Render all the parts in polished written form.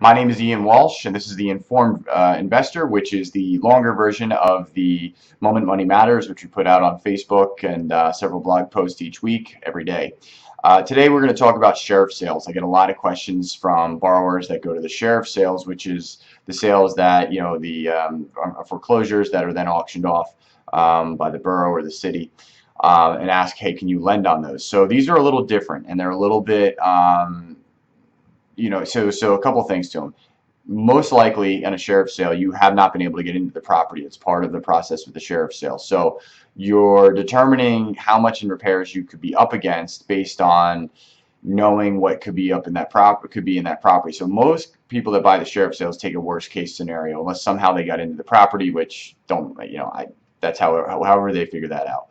My name is Ian Walsh, and this is the Informed Investor, which is the longer version of the Moment Money Matters, which we put out on Facebook and several blog posts each week, every day. Today, we're going to talk about sheriff sales. I get a lot of questions from borrowers that go to the sheriff sales, which is the sales that, the foreclosures that are then auctioned off by the borough or the city. And ask, hey, can you lend on those? So these are a little different, and they're a little bit so a couple things to them. Most likely in a sheriff's sale, you have not been able to get into the property. It's part of the process with the sheriff's sale. So you're determining how much in repairs you could be up against based on knowing what could be up in that property. So most people that buy the sheriff's sales take a worst case scenario, unless somehow they got into the property, which don't, that's however they figure that out.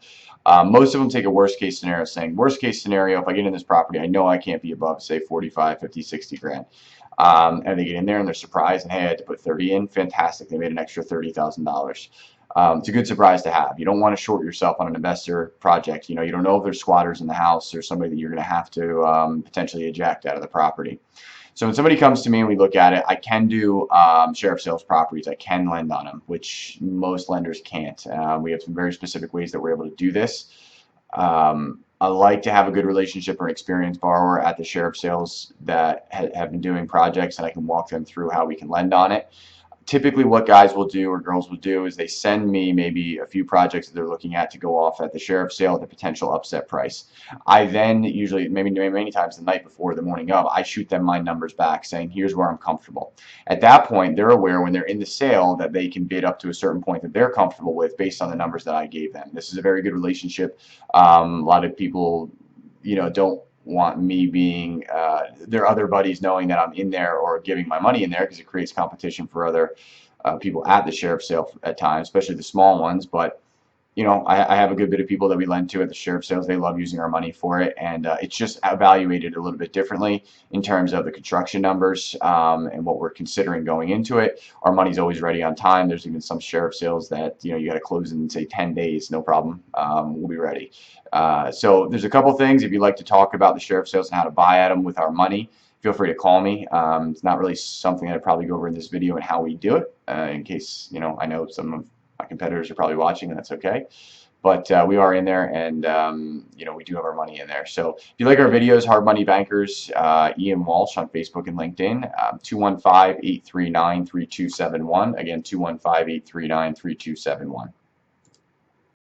Most of them take a worst case scenario, saying worst case scenario, if I get in this property, I know I can't be above, say, 45, 50, 60 grand. And they get in there and they're surprised, and hey, I had to put 30 in. Fantastic. They made an extra $30,000. It's a good surprise to have. You don't want to short yourself on an investor project. You don't know if there's squatters in the house or somebody that you're going to have to potentially eject out of the property. So when somebody comes to me and we look at it, I can do sheriff sales properties. I can lend on them, which most lenders can't. We have some very specific ways that we're able to do this. I like to have a good relationship or an experienced borrower at the sheriff sales that have been doing projects, and I can walk them through how we can lend on it. Typically what guys will do or girls will do is they send me maybe a few projects that they're looking at to go off at the sheriff's sale at the potential upset price. I then usually, maybe many times the night before, the morning of, I shoot them my numbers back saying, here's where I'm comfortable. At that point, they're aware when they're in the sale that they can bid up to a certain point that they're comfortable with based on the numbers that I gave them. This is a very good relationship. A lot of people, don't want me being their other buddies knowing that I'm in there or giving my money in there, because it creates competition for other people at the sheriff's sale at times, especially the small ones. But I have a good bit of people that we lend to at the sheriff sales. They love using our money for it, and it's just evaluated a little bit differently in terms of the construction numbers and what we're considering going into it. Our money's always ready on time. There's even some sheriff sales that you got to close in, say, 10 days, no problem. We'll be ready. So there's a couple things. If you'd like to talk about the sheriff sales and how to buy at them with our money, feel free to call me. It's not really something that I'd probably go over in this video and how we do it, in case I know some of my competitors are probably watching, and that's okay. But we are in there, and we do have our money in there. So if you like our videos, Hard Money Bankers, Ian Walsh on Facebook and LinkedIn, 215-839-3271. Again, 215-839-3271.